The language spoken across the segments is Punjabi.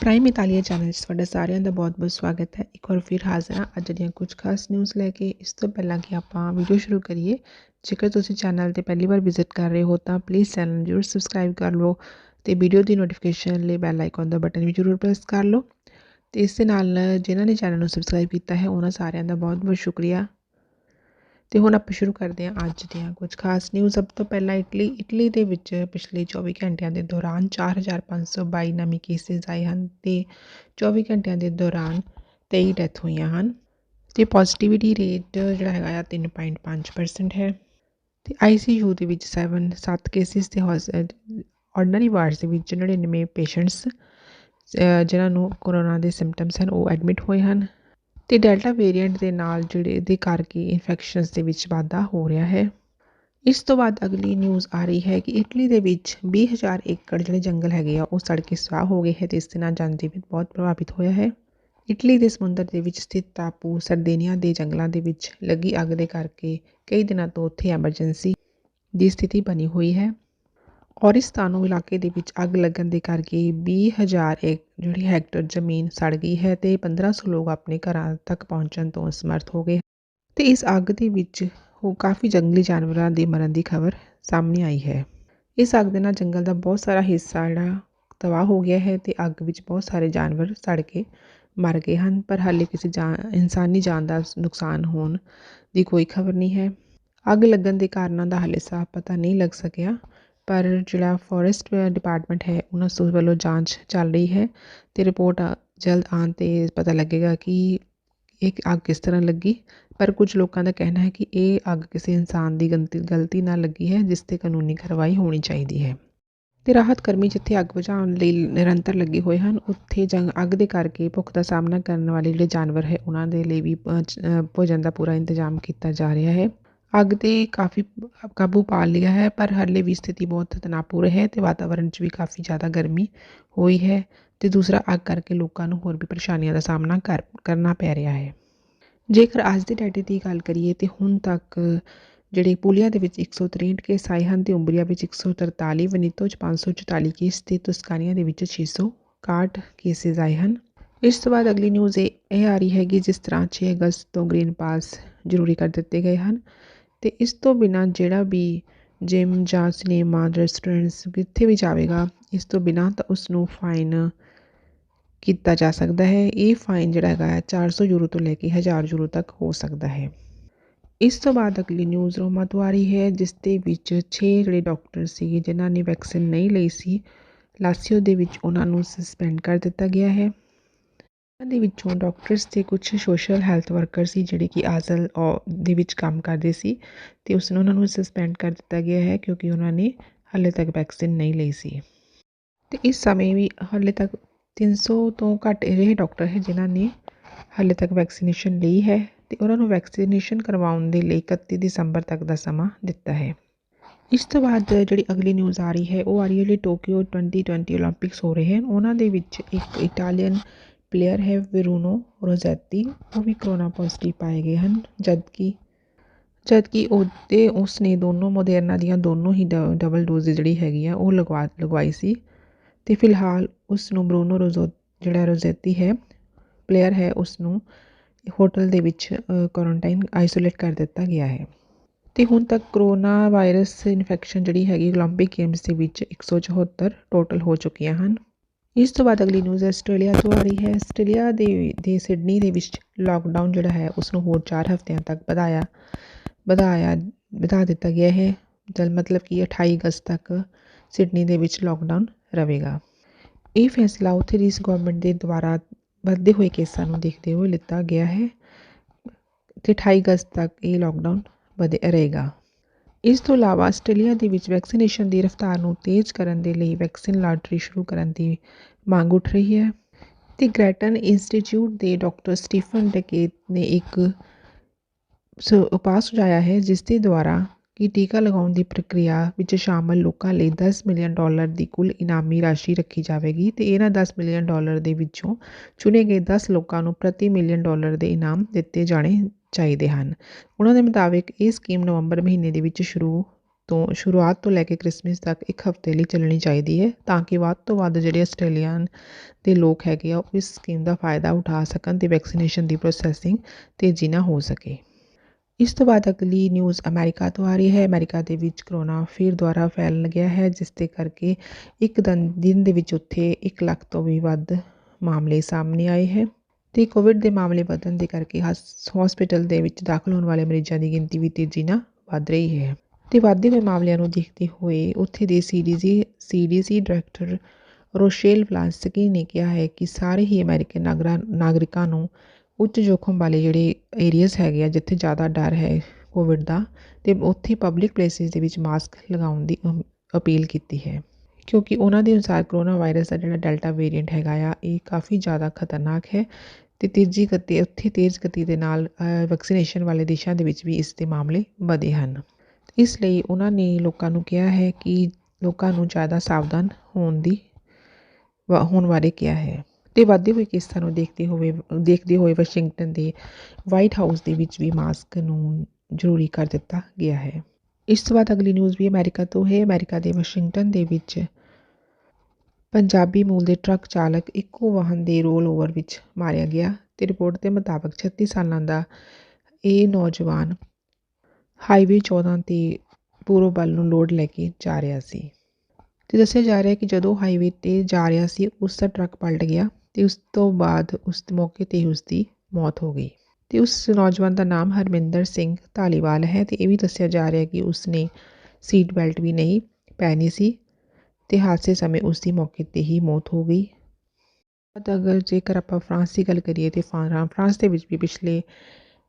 ਪ੍ਰਾਈਮ ਇਤਾਲੀਆ ਚੈਨਲ 'ਚ ਤੁਹਾਡਾ ਸਾਰਿਆਂ ਦਾ ਬਹੁਤ-ਬਹੁਤ ਸਵਾਗਤ ਹੈ। ਇੱਕ ਵਾਰ ਫਿਰ ਹਾਜ਼ਰ ਹਾਂ ਅੱਜ ਦੀਆਂ ਕੁਝ ਖਾਸ ਨਿਊਜ਼ ਲੈ ਕੇ। ਇਸ ਤੋਂ ਪਹਿਲਾਂ ਕਿ ਆਪਾਂ ਵੀਡੀਓ ਸ਼ੁਰੂ ਕਰੀਏ, ਜੇਕਰ ਤੁਸੀਂ ਚੈਨਲ 'ਤੇ ਪਹਿਲੀ ਵਾਰ ਵਿਜ਼ਿਟ ਕਰ ਰਹੇ ਹੋ ਤਾਂ ਪਲੀਜ਼ ਚੈਨਲ ਨੂੰ ਜ਼ਰੂਰ ਸਬਸਕ੍ਰਾਈਬ ਕਰ ਲਓ ਅਤੇ ਵੀਡੀਓ ਦੀ ਨੋਟੀਫਿਕੇਸ਼ਨ ਲਈ ਬੈਲ ਆਈਕਨ ਦਾ ਬਟਨ ਵੀ ਜ਼ਰੂਰ ਪ੍ਰੈਸ ਕਰ ਲਓ। ਅਤੇ ਇਸ ਦੇ ਨਾਲ ਜਿਨ੍ਹਾਂ ਨੇ ਚੈਨਲ ਨੂੰ ਸਬਸਕ੍ਰਾਈਬ ਕੀਤਾ ਹੈ ਉਹਨਾਂ ਸਾਰਿਆਂ ਦਾ ਬਹੁਤ-ਬਹੁਤ ਸ਼ੁਕਰੀਆ। ਅਤੇ ਹੁਣ ਆਪਾਂ ਸ਼ੁਰੂ ਕਰਦੇ ਹਾਂ ਅੱਜ ਦੀਆਂ ਕੁਝ ਖਾਸ ਨਿਊਜ਼। ਸਭ ਤੋਂ ਪਹਿਲਾਂ ਇਟਲੀ ਦੇ ਵਿੱਚ ਪਿਛਲੇ 24 ਘੰਟਿਆਂ ਦੇ ਦੌਰਾਨ 4,522 ਨਵੇਂ ਕੇਸਿਸ ਆਏ ਹਨ ਅਤੇ 24 ਘੰਟਿਆਂ ਦੇ ਦੌਰਾਨ 23 ਡੈਥ ਹੋਈਆਂ ਹਨ ਅਤੇ ਪੋਜ਼ੀਟਿਵਿਟੀ ਰੇਟ ਜਿਹੜਾ ਹੈਗਾ ਆ 3.5% ਹੈ। ਅਤੇ ICU ਦੇ ਵਿੱਚ 7 ਕੇਸਿਸ ਅਤੇ ਆਰਡੀਨਰੀ ਵਾਰਡਸ ਦੇ ਵਿੱਚ 99 ਪੇਸ਼ੈਂਟਸ ਜਿਨ੍ਹਾਂ ਨੂੰ ਕੋਰੋਨਾ ਦੇ ਸਿੰਪਟਮਸ ਹਨ ਉਹ ਐਡਮਿਟ ਹੋਏ ਹਨ। ਅਤੇ ਡੈਲਟਾ ਵੇਰੀਐਂਟ ਦੇ ਨਾਲ ਇਹਦੇ ਕਰਕੇ ਇਨਫੈਕਸ਼ਨਸ ਦੇ ਵਿੱਚ ਵਾਧਾ ਹੋ ਰਿਹਾ ਹੈ। ਇਸ ਤੋਂ ਬਾਅਦ ਅਗਲੀ ਨਿਊਜ਼ ਆ ਰਹੀ ਹੈ ਕਿ ਇਟਲੀ ਦੇ ਵਿੱਚ 20,000 ਏਕੜ ਜਿਹੜੇ ਜੰਗਲ ਹੈਗੇ ਆ ਉਹ ਸੜ ਕੇ ਸੁਆਹ ਹੋ ਗਏ ਹੈ ਅਤੇ ਇਸ ਦੇ ਨਾਲ ਜਨਜੀਵਨ ਬਹੁਤ ਪ੍ਰਭਾਵਿਤ ਹੋਇਆ ਹੈ। ਇਟਲੀ ਦੇ ਸਮੁੰਦਰ ਦੇ ਵਿੱਚ ਸਥਿਤ ਟਾਪੂ ਸਰਦੇਨੀਆ ਦੇ ਜੰਗਲਾਂ ਦੇ ਵਿੱਚ ਲੱਗੀ ਅੱਗ ਦੇ ਕਰਕੇ ਕਈ ਦਿਨਾਂ ਤੋਂ ਉੱਥੇ ਐਮਰਜੈਂਸੀ ਦੀ ਸਥਿਤੀ ਬਣੀ ਹੋਈ ਹੈ। ਔਰਿਸਤਾਨੋ ਇਲਾਕੇ ਦੇ ਵਿੱਚ ਅੱਗ ਲੱਗਣ ਦੇ ਕਰਕੇ 20,000 ਜਿਹੜੀ ਹੈਕਟਰ ਜ਼ਮੀਨ ਸੜ ਗਈ ਹੈ ਅਤੇ 1,500 ਲੋਕ ਆਪਣੇ ਘਰਾਂ ਤੱਕ ਪਹੁੰਚਣ ਤੋਂ ਅਸਮਰਥ ਹੋ ਗਏ ਅਤੇ ਇਸ ਅੱਗ ਦੇ ਵਿੱਚ ਕਾਫੀ ਜੰਗਲੀ ਜਾਨਵਰਾਂ ਦੇ ਮਰਨ ਦੀ ਖਬਰ ਸਾਹਮਣੇ ਆਈ ਹੈ। ਇਸ ਅੱਗ ਦੇ ਨਾਲ ਜੰਗਲ ਦਾ ਬਹੁਤ ਸਾਰਾ ਹਿੱਸਾ ਜਿਹੜਾ ਤਬਾਹ ਹੋ ਗਿਆ ਹੈ ਅਤੇ ਅੱਗ ਵਿੱਚ ਬਹੁਤ ਸਾਰੇ ਜਾਨਵਰ ਸੜ ਕੇ ਮਰ ਗਏ ਹਨ, ਪਰ ਹਾਲੇ ਕਿਸੇ ਇਨਸਾਨੀ ਜਾਨ ਦਾ ਨੁਕਸਾਨ ਹੋਣ ਦੀ ਕੋਈ ਖਬਰ ਨਹੀਂ ਹੈ। ਅੱਗ ਲੱਗਣ ਦੇ ਕਾਰਨਾਂ ਦਾ ਹਾਲੇ ਸਾਫ਼ ਪਤਾ ਨਹੀਂ ਲੱਗ ਸਕਿਆ, ਪਰ ਜਿਹੜਾ ਫੋਰੈਸਟ ਡਿਪਾਰਟਮੈਂਟ ਹੈ ਉਹਨਾਂ ਵੱਲੋਂ ਜਾਂਚ ਚੱਲ ਰਹੀ ਹੈ ਅਤੇ ਰਿਪੋਰਟ ਜਲਦ ਆਉਣ 'ਤੇ ਪਤਾ ਲੱਗੇਗਾ ਕਿ ਇਹ ਅੱਗ ਕਿਸ ਤਰ੍ਹਾਂ ਲੱਗੀ। ਪਰ ਕੁਝ ਲੋਕਾਂ ਦਾ ਕਹਿਣਾ ਹੈ ਕਿ ਇਹ ਅੱਗ ਕਿਸੇ ਇਨਸਾਨ ਦੀ ਗਲਤੀ ਨਾਲ ਲੱਗੀ ਹੈ, ਜਿਸ 'ਤੇ ਕਾਨੂੰਨੀ ਕਾਰਵਾਈ ਹੋਣੀ ਚਾਹੀਦੀ ਹੈ। ਅਤੇ ਰਾਹਤ ਕਰਮੀ ਜਿੱਥੇ ਅੱਗ ਬੁਝਾਉਣ ਲਈ ਨਿਰੰਤਰ ਲੱਗੇ ਹੋਏ ਹਨ, ਉੱਥੇ ਅੱਗ ਦੇ ਕਰਕੇ ਭੁੱਖ ਦਾ ਸਾਹਮਣਾ ਕਰਨ ਵਾਲੇ ਜਿਹੜੇ ਜਾਨਵਰ ਹੈ ਉਹਨਾਂ ਦੇ ਲਈ ਵੀ ਭੋਜਨ ਦਾ ਪੂਰਾ ਇੰਤਜ਼ਾਮ ਕੀਤਾ ਜਾ ਰਿਹਾ ਹੈ। ਅੱਗ 'ਤੇ ਕਾਫੀ ਕਾਬੂ ਪਾ ਲਿਆ ਹੈ, ਪਰ ਹਾਲੇ ਵੀ ਸਥਿਤੀ ਬਹੁਤ ਤਣਾਅਪੂਰਨ ਹੈ ਅਤੇ ਵਾਤਾਵਰਣ 'ਚ ਵੀ ਕਾਫੀ ਜ਼ਿਆਦਾ ਗਰਮੀ ਹੋਈ ਹੈ ਅਤੇ ਦੂਸਰਾ ਅੱਗ ਕਰਕੇ ਲੋਕਾਂ ਨੂੰ ਹੋਰ ਵੀ ਪਰੇਸ਼ਾਨੀਆਂ ਦਾ ਸਾਹਮਣਾ ਕਰਨਾ ਪੈ ਰਿਹਾ ਹੈ। ਜੇਕਰ ਅੱਜ ਦੇ ਡਾਟੇ ਦੀ ਗੱਲ ਕਰੀਏ ਤਾਂ ਹੁਣ ਤੱਕ ਜਿਹੜੇ ਪੂਲੀਆ ਦੇ ਵਿੱਚ 163 ਕੇਸ ਆਏ ਹਨ ਅਤੇ ਉmbria ਵਿੱਚ 143, ਵਨੀਤੋ 'ਚ 544 ਕੇਸ ਅਤੇ ਤੁਸਕਾਨੀਆ ਦੇ ਵਿੱਚ 661 ਕੇਸਿਸ ਆਏ ਹਨ। ਇਸ ਤੋਂ ਬਾਅਦ ਅਗਲੀ ਨਿਊਜ਼ ਇਹ ਆ ਰਹੀ ਹੈ ਕਿ ਜਿਸ ਤਰ੍ਹਾਂ 6 ਅਗਸਤ ਤੋਂ ਗ੍ਰੀਨ ਪਾਸ ਜ਼ਰੂਰੀ ਕਰ ਦਿੱਤੇ ਗਏ ਹਨ ਅਤੇ ਇਸ ਤੋਂ ਬਿਨਾਂ ਜਿਹੜਾ ਵੀ ਜਿਮ ਜਾਂ ਸਿਨੇਮਾ ਰੈਸਟੋਰੈਂਟਸ ਕਿੱਥੇ ਵੀ ਜਾਵੇਗਾ ਇਸ ਤੋਂ ਬਿਨਾਂ ਤਾਂ ਉਸਨੂੰ ਫਾਈਨ ਕੀਤਾ ਜਾ ਸਕਦਾ ਹੈ। ਇਹ ਫਾਈਨ ਜਿਹੜਾ ਹੈਗਾ ਹੈ 400 ਯੂਰੋ ਤੋਂ ਲੈ ਕੇ 1000 ਯੂਰੋ ਤੱਕ ਹੋ ਸਕਦਾ ਹੈ। ਇਸ ਤੋਂ ਬਾਅਦ ਅਗਲੀ ਨਿਊਜ਼ ਰੋਮਾ ਤੋਂ ਆ ਰਹੀ ਹੈ, ਜਿਸ ਦੇ ਵਿੱਚ 6 ਜਿਹੜੇ ਡਾਕਟਰ ਸੀਗੇ ਜਿਨ੍ਹਾਂ ਨੇ ਵੈਕਸੀਨ ਨਹੀਂ ਲਈ ਸੀ ਲਾਸੀਓ ਦੇ ਵਿੱਚ ਉਹਨਾਂ ਨੂੰ ਸਸਪੈਂਡ ਕਰ ਦਿੱਤਾ ਗਿਆ ਹੈ। ਇਹਨਾਂ ਦੇ ਵਿੱਚੋਂ ਡਾਕਟਰਸ ਅਤੇ ਕੁਝ ਸੋਸ਼ਲ ਹੈਲਥ ਵਰਕਰ ਸੀ ਜਿਹੜੇ ਕਿ ਆਜ਼ਲ ਦੇ ਵਿੱਚ ਕੰਮ ਕਰਦੇ ਸੀ ਅਤੇ ਉਹਨਾਂ ਨੂੰ ਸਸਪੈਂਡ ਕਰ ਦਿੱਤਾ ਗਿਆ ਹੈ ਕਿਉਂਕਿ ਉਹਨਾਂ ਨੇ ਹਾਲੇ ਤੱਕ ਵੈਕਸੀਨ ਨਹੀਂ ਲਈ ਸੀ। ਅਤੇ ਇਸ ਸਮੇਂ ਵੀ ਹਾਲੇ ਤੱਕ 300 ਤੋਂ ਘੱਟ ਅਜਿਹੇ ਡਾਕਟਰ ਹੈ ਜਿਨ੍ਹਾਂ ਨੇ ਹਾਲੇ ਤੱਕ ਵੈਕਸੀਨੇਸ਼ਨ ਲਈ ਹੈ ਅਤੇ ਉਹਨਾਂ ਨੂੰ ਵੈਕਸੀਨੇਸ਼ਨ ਕਰਵਾਉਣ ਦੇ ਲਈ 31 ਦਸੰਬਰ ਤੱਕ ਦਾ ਸਮਾਂ ਦਿੱਤਾ ਹੈ। ਇਸ ਤੋਂ ਬਾਅਦ ਜਿਹੜੀ ਅਗਲੀ ਨਿਊਜ਼ ਆ ਰਹੀ ਹੈ ਉਹ ਆ ਰਹੀ ਹੈ ਜਿਹੜੀ ਟੋਕੀਓ 2020 ਓਲੰਪਿਕਸ ਹੋ ਰਹੇ ਹਨ ਉਹਨਾਂ ਦੇ ਵਿੱਚ ਇੱਕ ਇਟਾਲੀਅਨ ਪਲੇਅਰ ਹੈ ਵਿਰੂਨੋ ਰੋਜ਼ੈਤੀ, ਉਹ ਵੀ ਕਰੋਨਾ ਪੋਜ਼ੀਟਿਵ ਪਾਏ ਗਏ ਹਨ, ਜਦਕਿ ਉਸਨੇ ਦੋਨੋਂ ਮੋਦੇਰਨਾ ਦੀਆਂ ਦੋਨੋਂ ਹੀ ਡਬਲ ਡੋਜ਼ ਜਿਹੜੀ ਹੈਗੀ ਆ ਉਹ ਲਗਵਾਈ ਸੀ ਅਤੇ ਫਿਲਹਾਲ ਉਸ ਨੂੰ ਬਰੂਨੋ ਜਿਹੜਾ ਰੋਜ਼ੈਤੀ ਹੈ ਪਲੇਅਰ ਹੈ ਉਸਨੂੰ ਹੋਟਲ ਦੇ ਵਿੱਚ ਕੁਆਰੰਟਾਈਨ ਆਈਸੋਲੇਟ ਕਰ ਦਿੱਤਾ ਗਿਆ ਹੈ। ਅਤੇ ਹੁਣ ਤੱਕ ਕਰੋਨਾ ਵਾਇਰਸ ਇਨਫੈਕਸ਼ਨ ਜਿਹੜੀ ਹੈਗੀ ਓਲੰਪਿਕ ਗੇਮਸ ਦੇ ਵਿੱਚ 174 ਟੋਟਲ ਹੋ ਚੁੱਕੀਆਂ ਹਨ। ਇਸ ਤੋਂ ਬਾਅਦ ਅਗਲੀ ਨਿਊਜ਼ ਆਸਟ੍ਰੇਲੀਆ ਤੋਂ ਆ ਰਹੀ ਹੈ। ਆਸਟ੍ਰੇਲੀਆ ਦੇ ਸਿਡਨੀ ਦੇ ਵਿੱਚ ਲਾਕਡਾਊਨ ਜਿਹੜਾ ਹੈ ਉਸਨੂੰ ਹੋਰ 4 ਹਫ਼ਤਿਆਂ ਤੱਕ ਵਧਾ ਦਿੱਤਾ ਗਿਆ ਹੈ। ਮਤਲਬ ਕਿ 28 ਅਗਸਤ ਤੱਕ ਸਿਡਨੀ ਦੇ ਵਿੱਚ ਲਾਕਡਾਊਨ ਰਹੇਗਾ। ਇਹ ਫੈਸਲਾ ਉੱਥੇ ਦੀ ਗੌਰਮੈਂਟ ਦੇ ਦੁਆਰਾ ਵੱਧਦੇ ਹੋਏ ਕੇਸਾਂ ਨੂੰ ਦੇਖਦੇ ਹੋਏ ਲਿੱਤਾ ਗਿਆ ਹੈ ਅਤੇ 28 ਅਗਸਤ ਤੱਕ ਇਹ ਲਾਕਡਾਊਨ ਰਹੇਗਾ। ਇਸ ਤੋਂ ਇਲਾਵਾ ਆਸਟ੍ਰੇਲੀਆ ਦੇ ਵਿੱਚ ਵੈਕਸੀਨੇਸ਼ਨ ਦੀ ਰਫ਼ਤਾਰ ਨੂੰ ਤੇਜ਼ ਕਰਨ ਦੇ ਲਈ ਵੈਕਸੀਨ ਲਾਟਰੀ ਸ਼ੁਰੂ ਕਰਨ ਦੀ ਮੰਗ ਉੱਠ ਰਹੀ ਹੈ ਅਤੇ ਗ੍ਰੈਟਨ ਇੰਸਟੀਚਿਊਟ ਦੇ ਡਾਕਟਰ ਸਟੀਫਨ ਡਕੇਤ ਨੇ ਇੱਕ ਉਪਾਅ ਸੁਝਾਇਆ ਹੈ ਜਿਸ ਦੇ ਦੁਆਰਾ ਕਿ ਟੀਕਾ ਲਗਾਉਣ ਦੀ ਪ੍ਰਕਿਰਿਆ ਵਿੱਚ ਸ਼ਾਮਲ ਲੋਕਾਂ ਲਈ $10 ਮਿਲੀਅਨ ਦੀ ਕੁੱਲ ਇਨਾਮੀ ਰਾਸ਼ੀ ਰੱਖੀ ਜਾਵੇਗੀ ਅਤੇ ਇਹਨਾਂ $10 ਮਿਲੀਅਨ ਦੇ ਵਿੱਚੋਂ ਚੁਣੇ ਗਏ 10 ਲੋਕਾਂ ਨੂੰ ਪ੍ਰਤੀ $1 ਮਿਲੀਅਨ ਦੇ ਇਨਾਮ ਦਿੱਤੇ ਜਾਣੇ ਚਾਹੀਦੇ ਹਨ। ਉਹਨਾਂ ਦੇ ਮੁਤਾਬਿਕ ਇਹ ਸਕੀਮ ਨਵੰਬਰ ਮਹੀਨੇ ਦੇ ਵਿੱਚ ਸ਼ੁਰੂ ਸ਼ੁਰੂਆਤ ਤੋਂ ਲੈ ਕੇ ਕ੍ਰਿਸਮਸ ਤੱਕ 1 ਹਫ਼ਤੇ ਲਈ ਚੱਲਣੀ ਚਾਹੀਦੀ ਹੈ, ਤਾਂ ਕਿ ਵੱਧ ਤੋਂ ਵੱਧ ਜਿਹੜੇ ਆਸਟ੍ਰੇਲੀਅਨ ਦੇ ਲੋਕ ਹੈਗੇ ਆ ਉਹ ਇਸ ਸਕੀਮ ਦਾ ਫਾਇਦਾ ਉਠਾ ਸਕਣ ਅਤੇ ਵੈਕਸੀਨੇਸ਼ਨ ਦੀ ਪ੍ਰੋਸੈਸਿੰਗ ਤੇਜ਼ੀ ਨਾਲ ਹੋ ਸਕੇ। ਇਸ ਤੋਂ ਬਾਅਦ ਅਗਲੀ ਨਿਊਜ਼ ਅਮਰੀਕਾ ਤੋਂ ਆ ਰਹੀ ਹੈ। ਅਮਰੀਕਾ ਦੇ ਵਿੱਚ ਕਰੋਨਾ ਫਿਰ ਦੁਬਾਰਾ ਫੈਲਣ ਗਿਆ ਹੈ, ਜਿਸ ਦੇ ਕਰਕੇ ਇੱਕ ਦਿਨ ਦੇ ਵਿੱਚ ਉੱਥੇ 1 ਲੱਖ ਤੋਂ ਵੀ ਵੱਧ ਮਾਮਲੇ ਸਾਹਮਣੇ ਆਏ ਹੈ ਅਤੇ ਕੋਵਿਡ ਦੇ ਮਾਮਲੇ ਵਧਣ ਦੇ ਕਰਕੇ ਹਸਪੀਟਲ ਦੇ ਵਿੱਚ ਦਾਖਲ ਹੋਣ ਵਾਲੇ ਮਰੀਜ਼ਾਂ ਦੀ ਗਿਣਤੀ ਵੀ ਤੇਜ਼ੀ ਨਾਲ ਵੱਧ ਰਹੀ ਹੈ ਅਤੇ ਵੱਧਦੇ ਹੋਏ ਮਾਮਲਿਆਂ ਨੂੰ ਦੇਖਦੇ ਹੋਏ ਉੱਥੇ ਦੇ CDC ਡਾਇਰੈਕਟਰ ਰੋਸ਼ੇਲ ਵਲਾਂਸਕੀ ਨੇ ਕਿਹਾ ਹੈ ਕਿ ਸਾਰੇ ਹੀ ਅਮਰੀਕਨ ਨਾਗਰਿਕਾਂ ਨੂੰ ਉੱਚ ਜੋਖਮ ਵਾਲੇ ਜਿਹੜੇ ਏਰੀਆਜ਼ ਹੈਗੇ ਆ, ਜਿੱਥੇ ਜ਼ਿਆਦਾ ਡਰ ਹੈ ਕੋਵਿਡ ਦਾ, ਅਤੇ ਉੱਥੇ ਪਬਲਿਕ ਪਲੇਸਿਸ ਦੇ ਵਿੱਚ ਮਾਸਕ ਲਗਾਉਣ ਦੀ ਅਪੀਲ ਕੀਤੀ ਹੈ, ਕਿਉਂਕਿ ਉਹਨਾਂ ਦੇ ਅਨੁਸਾਰ ਕਰੋਨਾ ਵਾਇਰਸ ਦਾ ਜਿਹੜਾ ਡੈਲਟਾ ਵੇਰੀਐਂਟ ਹੈਗਾ ਆ, ਇਹ ਕਾਫੀ ਜ਼ਿਆਦਾ ਖਤਰਨਾਕ ਹੈ ਅਤੇ ਤੇਜ਼ ਗਤੀ ਦੇ ਨਾਲ ਵੈਕਸੀਨੇਸ਼ਨ ਵਾਲੇ ਦੇਸ਼ਾਂ ਦੇ ਵਿੱਚ ਵੀ ਇਸ ਦੇ ਮਾਮਲੇ ਵਧੇ ਹਨ। ਇਸ ਲਈ ਉਹਨਾਂ ਨੇ ਲੋਕਾਂ ਨੂੰ ਕਿਹਾ ਹੈ ਕਿ ਲੋਕਾਂ ਨੂੰ ਜ਼ਿਆਦਾ ਸਾਵਧਾਨ ਹੋਣ ਬਾਰੇ ਕਿਹਾ ਹੈ ਅਤੇ ਵੱਧਦੇ ਹੋਏ ਕੇਸਾਂ ਨੂੰ ਦੇਖਦੇ ਹੋਏ ਵਾਸ਼ਿੰਗਟਨ ਦੇ ਵਾਈਟ ਹਾਊਸ ਦੇ ਵਿੱਚ ਵੀ ਮਾਸਕ ਨੂੰ ਜ਼ਰੂਰੀ ਕਰ ਦਿੱਤਾ ਗਿਆ ਹੈ। ਇਸ ਤੋਂ ਬਾਅਦ ਅਗਲੀ ਨਿਊਜ਼ ਵੀ ਅਮਰੀਕਾ ਤੋਂ ਹੈ। ਅਮਰੀਕਾ ਦੇ ਵਾਸ਼ਿੰਗਟਨ ਦੇ ਵਿੱਚ ਪੰਜਾਬੀ ਮੂਲ ਦੇ ਟਰੱਕ ਚਾਲਕ ਇੱਕੋ ਵਾਹਨ ਦੇ ਰੋਲ ਓਵਰ ਵਿੱਚ ਮਾਰਿਆ ਗਿਆ ਅਤੇ ਰਿਪੋਰਟ ਦੇ ਮੁਤਾਬਕ 36 ਸਾਲਾਂ ਦਾ ਇਹ ਨੌਜਵਾਨ ਹਾਈਵੇ 14 ਤੇ ਪੂਰਬ ਵੱਲ ਨੂੰ ਲੋਡ ਲੈ ਕੇ ਜਾ ਰਿਹਾ ਸੀ ਅਤੇ ਦੱਸਿਆ ਜਾ ਰਿਹਾ ਕਿ ਜਦੋਂ ਹਾਈਵੇ 'ਤੇ ਜਾ ਰਿਹਾ ਸੀ ਉਸ ਦਾ ਟਰੱਕ ਪਲਟ ਗਿਆ ਅਤੇ ਉਸ ਤੋਂ ਬਾਅਦ ਉਸ ਮੌਕੇ 'ਤੇ ਹੀ ਉਸ ਦੀ ਮੌਤ ਹੋ ਗਈ ਅਤੇ ਉਸ ਨੌਜਵਾਨ ਦਾ ਨਾਮ ਹਰਮਿੰਦਰ ਸਿੰਘ ਧਾਲੀਵਾਲ ਹੈ ਅਤੇ ਇਹ ਵੀ ਦੱਸਿਆ ਜਾ ਰਿਹਾ ਕਿ ਉਸਨੇ ਸੀਟ ਬੈਲਟ ਵੀ ਨਹੀਂ ਪਹਿਨੀ ਸੀ ਅਤੇ ਹਾਦਸੇ ਸਮੇਂ ਉਸ ਦੀ ਮੌਕੇ 'ਤੇ ਹੀ ਮੌਤ ਹੋ ਗਈ। ਜੇਕਰ ਆਪਾਂ ਫਰਾਂਸ ਦੀ ਗੱਲ ਕਰੀਏ ਤਾਂ ਫਰਾਂਸ ਦੇ ਵਿੱਚ ਵੀ ਪਿਛਲੇ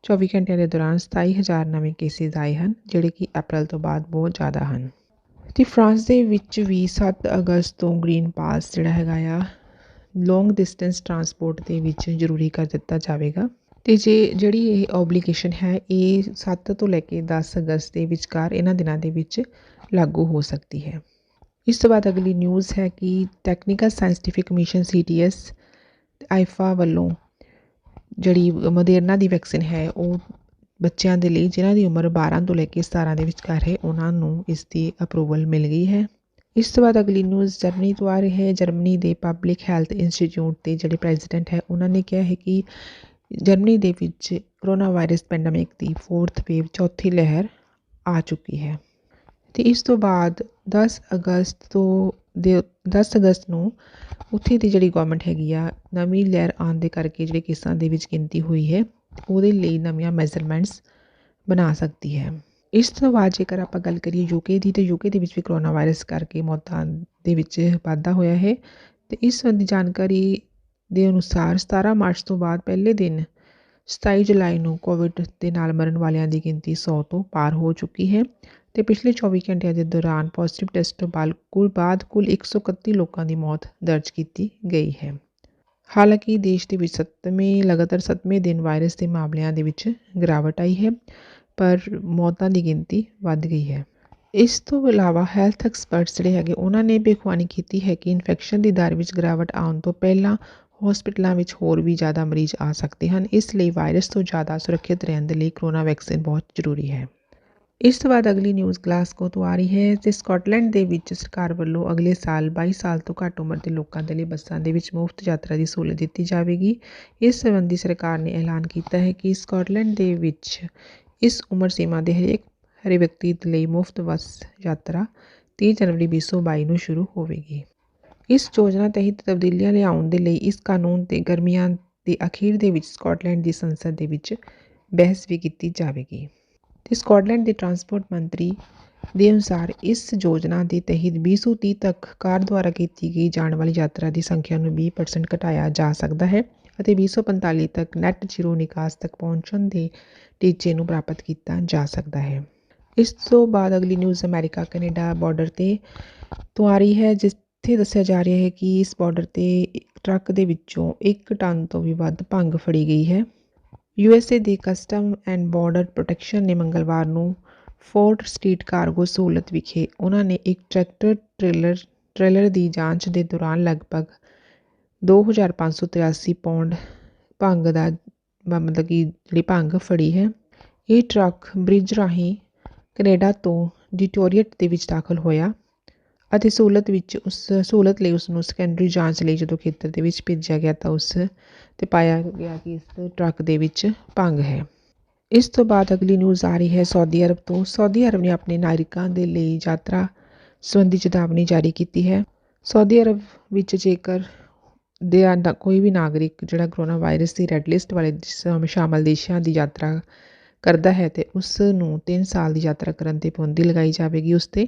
24 ਘੰਟਿਆਂ ਦੇ ਦੌਰਾਨ 27,000 ਨਵੇਂ ਕੇਸਿਸ ਆਏ ਹਨ, ਜਿਹੜੇ ਕਿ ਅਪ੍ਰੈਲ ਤੋਂ ਬਾਅਦ ਬਹੁਤ ਜ਼ਿਆਦਾ ਹਨ ਅਤੇ ਫਰਾਂਸ ਦੇ ਵਿੱਚ ਵੀ 7 ਅਗਸਤ ਤੋਂ ਗ੍ਰੀਨ ਪਾਸ ਜਿਹੜਾ ਹੈਗਾ ਆ ਲੌਂਗ ਡਿਸਟੈਂਸ ਟਰਾਂਸਪੋਰਟ ਦੇ ਵਿੱਚ ਜ਼ਰੂਰੀ ਕਰ ਦਿੱਤਾ ਜਾਵੇਗਾ ਅਤੇ ਜਿਹੜੀ ਇਹ ਓਬਲੀਗੇਸ਼ਨ ਹੈ ਇਹ 7 ਤੋਂ ਲੈ ਕੇ 10 ਅਗਸਤ ਦੇ ਵਿਚਕਾਰ ਇਹਨਾਂ ਦਿਨਾਂ ਦੇ ਵਿੱਚ ਲਾਗੂ ਹੋ ਸਕਦੀ ਹੈ। ਇਸ ਤੋਂ ਬਾਅਦ ਅਗਲੀ ਨਿਊਜ਼ ਹੈ ਕਿ technical scientific commission CTS IIFA ਵੱਲੋਂ ਜਿਹੜੀ ਮੋਡੇਰਨਾ ਦੀ ਵੈਕਸੀਨ ਹੈ ਉਹ ਬੱਚਿਆਂ ਦੇ ਲਈ ਜਿਨ੍ਹਾਂ ਦੀ ਉਮਰ 12 ਤੋਂ ਲੈ ਕੇ 17 ਦੇ ਵਿਚਕਾਰ ਹੈ, ਉਹਨਾਂ ਨੂੰ ਇਸ ਦੀ ਅਪਰੂਵਲ ਮਿਲ ਗਈ ਹੈ। ਇਸ ਤੋਂ ਬਾਅਦ ਅਗਲੀ ਨਿਊਜ਼ ਜਰਮਨੀ ਤੋਂ ਆ ਰਹੀ ਹੈ। ਜਰਮਨੀ ਦੇ ਪਬਲਿਕ ਹੈਲਥ ਇੰਸਟੀਚਿਊਟ ਦੇ ਜਿਹੜੇ ਪ੍ਰੈਜ਼ੀਡੈਂਟ ਹੈ ਉਹਨਾਂ ਨੇ ਕਿਹਾ ਹੈ ਕਿ ਜਰਮਨੀ ਦੇ ਵਿੱਚ ਕਰੋਨਾ ਵਾਇਰਸ ਪੈਂਡੇਮਿਕ ਦੀ 4th ਵੇਵ ਚੌਥੀ ਲਹਿਰ ਆ ਚੁੱਕੀ ਹੈ ਅਤੇ ਇਸ ਤੋਂ ਬਾਅਦ 10 ਅਗਸਤ ਨੂੰ ਉੱਥੇ ਦੀ ਜਿਹੜੀ ਗੌਰਮੈਂਟ ਹੈਗੀ ਆ ਨਵੀਂ ਲਹਿਰ ਆਉਣ ਦੇ ਕਰਕੇ ਜਿਹੜੇ ਕੇਸਾਂ ਦੇ ਵਿੱਚ ਗਿਣਤੀ ਹੋਈ ਹੈ ਉਹਦੇ ਲਈ ਨਵੀਆਂ ਮੈਜ਼ਰਮੈਂਟਸ ਬਣਾ ਸਕਦੀ ਹੈ। ਇਸ ਤੋਂ ਬਾਅਦ ਜੇਕਰ ਆਪਾਂ ਗੱਲ ਕਰੀਏ UK ਦੀ, ਤਾਂ UK ਦੇ ਵਿੱਚ ਵੀ ਕਰੋਨਾ ਵਾਇਰਸ ਕਰਕੇ ਮੌਤਾਂ ਦੇ ਵਿੱਚ ਵਾਧਾ ਹੋਇਆ ਹੈ ਅਤੇ ਇਸ ਸੰਬੰਧੀ ਜਾਣਕਾਰੀ ਦੇ ਅਨੁਸਾਰ 17 ਮਾਰਚ ਤੋਂ ਬਾਅਦ ਪਹਿਲੇ ਦਿਨ 27 ਜੁਲਾਈ ਨੂੰ ਕੋਵਿਡ ਦੇ ਨਾਲ ਮਰਨ ਵਾਲਿਆਂ ਦੀ ਗਿਣਤੀ 100 ਤੋਂ ਪਾਰ ਹੋ ਚੁੱਕੀ ਹੈ ਅਤੇ ਪਿਛਲੇ 24 ਘੰਟਿਆਂ ਦੇ ਦੌਰਾਨ ਪੋਜ਼ੀਟਿਵ ਟੈਸਟ ਤੋਂ ਬਾਅਦ ਕੁੱਲ 131 ਲੋਕਾਂ ਦੀ ਮੌਤ ਦਰਜ ਕੀਤੀ ਗਈ ਹੈ। ਹਾਲਾਂਕਿ ਦੇਸ਼ ਦੇ ਵਿੱਚ ਲਗਾਤਾਰ 7ਵੇਂ ਦਿਨ ਵਾਇਰਸ ਦੇ ਮਾਮਲਿਆਂ ਦੇ ਵਿੱਚ ਗਿਰਾਵਟ ਆਈ ਹੈ, ਪਰ ਮੌਤਾਂ ਦੀ ਗਿਣਤੀ ਵੱਧ ਗਈ ਹੈ। ਇਸ ਤੋਂ ਇਲਾਵਾ ਹੈਲਥ ਐਕਸਪਰਟਸ ਜਿਹੜੇ ਹੈਗੇ ਉਹਨਾਂ ਨੇ ਭਵਿੱਖਬਾਣੀ ਕੀਤੀ ਹੈ ਕਿ ਇਨਫੈਕਸ਼ਨ ਦੀ ਦਰ ਵਿੱਚ ਗਿਰਾਵਟ ਆਉਣ ਤੋਂ ਪਹਿਲਾਂ ਹਸਪਤਾਲਾਂ ਵਿੱਚ ਹੋਰ ਵੀ ਜ਼ਿਆਦਾ ਮਰੀਜ਼ ਆ ਸਕਦੇ ਹਨ। ਇਸ ਲਈ ਵਾਇਰਸ ਤੋਂ ਜ਼ਿਆਦਾ ਸੁਰੱਖਿਅਤ ਰਹਿਣ ਦੇ ਲਈ ਕਰੋਨਾ ਵੈਕਸੀਨ ਬਹੁਤ ਜ਼ਰੂਰੀ ਹੈ। ਇਸ ਤੋਂ ਬਾਅਦ ਅਗਲੀ ਨਿਊਜ਼ ਗਲਾਸਗੋ ਤੋਂ ਆ ਰਹੀ ਹੈ ਅਤੇ ਸਕਾਟਲੈਂਡ ਦੇ ਵਿੱਚ ਸਰਕਾਰ ਵੱਲੋਂ ਅਗਲੇ ਸਾਲ 22 ਸਾਲ ਤੋਂ ਘੱਟ ਉਮਰ ਦੇ ਲੋਕਾਂ ਦੇ ਲਈ ਬੱਸਾਂ ਦੇ ਵਿੱਚ ਮੁਫਤ ਯਾਤਰਾ ਦੀ ਸਹੂਲਤ ਦਿੱਤੀ ਜਾਵੇਗੀ। ਇਸ ਸੰਬੰਧੀ ਸਰਕਾਰ ਨੇ ਐਲਾਨ ਕੀਤਾ ਹੈ ਕਿ ਸਕਾਟਲੈਂਡ ਦੇ ਵਿੱਚ ਇਸ ਉਮਰ ਸੀਮਾ ਦੇ ਹਰੇ ਵਿਅਕਤੀ ਲਈ ਮੁਫਤ ਬੱਸ ਯਾਤਰਾ 30 ਜਨਵਰੀ 2022 ਨੂੰ ਸ਼ੁਰੂ ਹੋਵੇਗੀ। ਇਸ ਯੋਜਨਾ ਤਹਿਤ ਤਬਦੀਲੀਆਂ ਲਿਆਉਣ ਦੇ ਲਈ ਇਸ ਕਾਨੂੰਨ 'ਤੇ ਗਰਮੀਆਂ ਦੇ ਅਖੀਰ ਦੇ ਵਿੱਚ ਸਕਾਟਲੈਂਡ ਦੀ ਸੰਸਦ ਦੇ ਵਿੱਚ ਬਹਿਸ ਵੀ ਕੀਤੀ ਜਾਵੇਗੀ ਅਤੇ ਸਕਾਟਲੈਂਡ ਦੇ ਟਰਾਂਸਪੋਰਟ ਮੰਤਰੀ ਦੇ ਅਨੁਸਾਰ ਇਸ ਯੋਜਨਾ ਦੇ ਤਹਿਤ 2030 ਤੱਕ ਕਾਰ ਦੁਆਰਾ ਕੀਤੀ ਗਈ ਜਾਣ ਵਾਲੀ ਯਾਤਰਾ ਦੀ ਸੰਖਿਆ ਨੂੰ 20% ਘਟਾਇਆ ਜਾ ਸਕਦਾ ਹੈ ਅਤੇ 2045 ਤੱਕ ਨੈੱਟ ਜ਼ੀਰੋ ਨਿਕਾਸ ਤੱਕ ਪਹੁੰਚਣ ਦੇ ਟੀਚੇ ਨੂੰ ਪ੍ਰਾਪਤ ਕੀਤਾ ਜਾ ਸਕਦਾ ਹੈ। ਇਸ ਤੋਂ ਬਾਅਦ ਅਗਲੀ ਨਿਊਜ਼ ਅਮਰੀਕਾ ਕੈਨੇਡਾ ਬਾਰਡਰ ਤੋਂ ਆ ਰਹੀ ਹੈ, ਜਿੱਥੇ ਦੱਸਿਆ ਜਾ ਰਿਹਾ ਹੈ ਕਿ ਇਸ ਬਾਰਡਰ 'ਤੇ ਟਰੱਕ ਦੇ ਵਿੱਚੋਂ 1 ਟਨ ਤੋਂ ਵੀ ਵੱਧ ਭੰਗ ਫੜੀ ਗਈ ਹੈ। USA the custom and border protection ਨੇ ਮੰਗਲਵਾਰ ਨੂੰ ਫੋਰਟ ਸਟਰੀਟ ਕਾਰਗੋ ਸਹੂਲਤ ਵਿਖੇ ਉਹਨਾਂ ਨੇ ਇੱਕ ਟਰੈਕਟਰ ਟ੍ਰੇਲਰ ਦੀ ਜਾਂਚ ਦੇ ਦੌਰਾਨ ਲਗਭਗ 2,583 ਪਾਉਂਡ ਭੰਗ ਦਾ ਜਿਹੜੀ ਭੰਗ ਫੜੀ ਹੈ। ਇਹ ਟਰੱਕ ਬ੍ਰਿਜ ਰਾਹੀਂ ਕੈਨੇਡਾ ਤੋਂ ਡਿਟੋਰੀਏਟ ਦੇ ਵਿੱਚ ਦਾਖਲ ਹੋਇਆ ਅਤੇ ਸਹੂਲਤ ਲਈ ਉਸ ਨੂੰ ਸੈਕੰਡਰੀ ਜਾਂਚ ਲਈ ਜਦੋਂ ਖੇਤਰ ਦੇ ਵਿੱਚ ਭੇਜਿਆ ਗਿਆ ਤਾਂ ਉਸ 'ਤੇ ਪਾਇਆ ਗਿਆ ਕਿ ਇਸ ਟਰੱਕ ਦੇ ਵਿੱਚ ਭੰਗ ਹੈ। ਇਸ ਤੋਂ ਬਾਅਦ ਅਗਲੀ ਨਿਊਜ਼ ਆ ਰਹੀ ਹੈ ਸਾਊਦੀ ਅਰਬ ਤੋਂ। ਸਾਊਦੀ ਅਰਬ ਨੇ ਆਪਣੇ ਨਾਗਰਿਕਾਂ ਦੇ ਲਈ ਯਾਤਰਾ ਸੰਬੰਧੀ ਚੇਤਾਵਨੀ ਜਾਰੀ ਕੀਤੀ ਹੈ। ਸਾਊਦੀ ਅਰਬ ਵਿੱਚ ਜੇਕਰ ਕੋਈ ਵੀ ਨਾਗਰਿਕ ਜਿਹੜਾ ਕਰੋਨਾ ਵਾਇਰਸ ਦੀ ਰੈੱਡ ਲਿਸਟ ਵਾਲੇ ਸ਼ਾਮਲ ਦੇਸ਼ਾਂ ਦੀ ਯਾਤਰਾ ਕਰਦਾ ਹੈ ਅਤੇ ਉਸ ਨੂੰ 3 ਸਾਲ ਦੀ ਯਾਤਰਾ ਕਰਨ 'ਤੇ ਪਾਬੰਦੀ ਲਗਾਈ ਜਾਵੇਗੀ ਉਸ 'ਤੇ।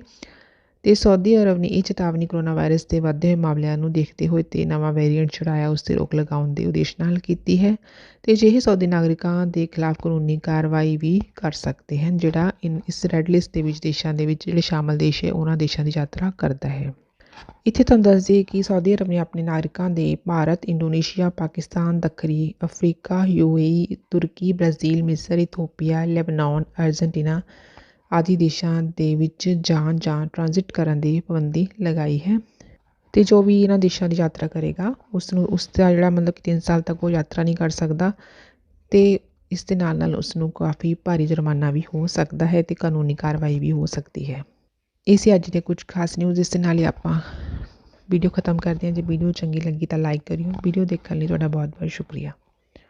ਅਤੇ ਸਾਊਦੀ ਅਰਬ ਨੇ ਇਹ ਚੇਤਾਵਨੀ ਕਰੋਨਾ ਵਾਇਰਸ ਦੇ ਵੱਧਦੇ ਹੋਏ ਮਾਮਲਿਆਂ ਨੂੰ ਦੇਖਦੇ ਹੋਏ ਅਤੇ ਨਵਾਂ ਵੇਰੀਐਂਟ ਛੁਡਾਇਆ ਉਸ 'ਤੇ ਰੋਕ ਲਗਾਉਣ ਦੇ ਉਦੇਸ਼ ਨਾਲ ਕੀਤੀ ਹੈ। ਅਤੇ ਅਜਿਹੇ ਸਾਊਦੀ ਨਾਗਰਿਕਾਂ ਦੇ ਖਿਲਾਫ ਕਾਨੂੰਨੀ ਕਾਰਵਾਈ ਵੀ ਕਰ ਸਕਦੇ ਹਨ ਜਿਹੜਾ ਇਸ ਰੈੱਡ ਲਿਸਟ ਦੇ ਵਿੱਚ ਦੇਸ਼ਾਂ ਦੇ ਵਿੱਚ ਜਿਹੜੇ ਸ਼ਾਮਲ ਦੇਸ਼ ਹੈ ਉਹਨਾਂ ਦੇਸ਼ਾਂ ਦੀ ਯਾਤਰਾ ਕਰਦਾ ਹੈ। ਇੱਥੇ ਤੁਹਾਨੂੰ ਦੱਸ ਦਈਏ ਕਿ ਸਾਊਦੀ ਅਰਬ ਨੇ ਆਪਣੇ ਨਾਗਰਿਕਾਂ ਦੇ ਭਾਰਤ, ਇੰਡੋਨੇਸ਼ੀਆ, ਪਾਕਿਸਤਾਨ, ਦੱਖਣੀ ਅਫਰੀਕਾ, UAE, ਤੁਰਕੀ, ਬ੍ਰਾਜ਼ੀਲ, ਮਿਸਰ, ਇਥੋਪੀਆ, ਲੈਬਨਾਨ, ਅਰਜਨਟੀਨਾ ਆਦਿ ਦੇਸ਼ਾਂ ਦੇ ਵਿੱਚ ਜਾਣ ਜਾਂ ਟ੍ਰਾਂਜ਼ਿਟ ਕਰਨ ਦੀ ਪਾਬੰਦੀ ਲਗਾਈ ਹੈ। ਅਤੇ ਜੋ ਵੀ ਇਹਨਾਂ ਦੇਸ਼ਾਂ ਦੀ ਯਾਤਰਾ ਕਰੇਗਾ ਉਸ ਦਾ ਜਿਹੜਾ ਮਤਲਬ ਕਿ 3 ਸਾਲ ਤੱਕ ਉਹ ਯਾਤਰਾ ਨਹੀਂ ਕਰ ਸਕਦਾ ਅਤੇ ਇਸ ਦੇ ਨਾਲ ਉਸ ਨੂੰ ਕਾਫੀ ਭਾਰੀ ਜੁਰਮਾਨਾ ਵੀ ਹੋ ਸਕਦਾ ਹੈ ਅਤੇ ਕਾਨੂੰਨੀ ਕਾਰਵਾਈ ਵੀ ਹੋ ਸਕਦੀ ਹੈ। ਇਹ ਸੀ ਅੱਜ ਦੇ ਕੁਝ ਖਾਸ ਨਿਊਜ਼। ਇਸ ਦੇ ਨਾਲ ਹੀ ਆਪਾਂ ਵੀਡੀਓ ਖਤਮ ਕਰਦੇ ਹਾਂ। ਜੇ ਵੀਡੀਓ ਚੰਗੀ ਲੱਗੀ ਤਾਂ ਲਾਈਕ ਕਰਿਓ। ਵੀਡੀਓ ਦੇਖਣ ਲਈ ਤੁਹਾਡਾ ਬਹੁਤ ਬਹੁਤ ਸ਼ੁਕਰੀਆ।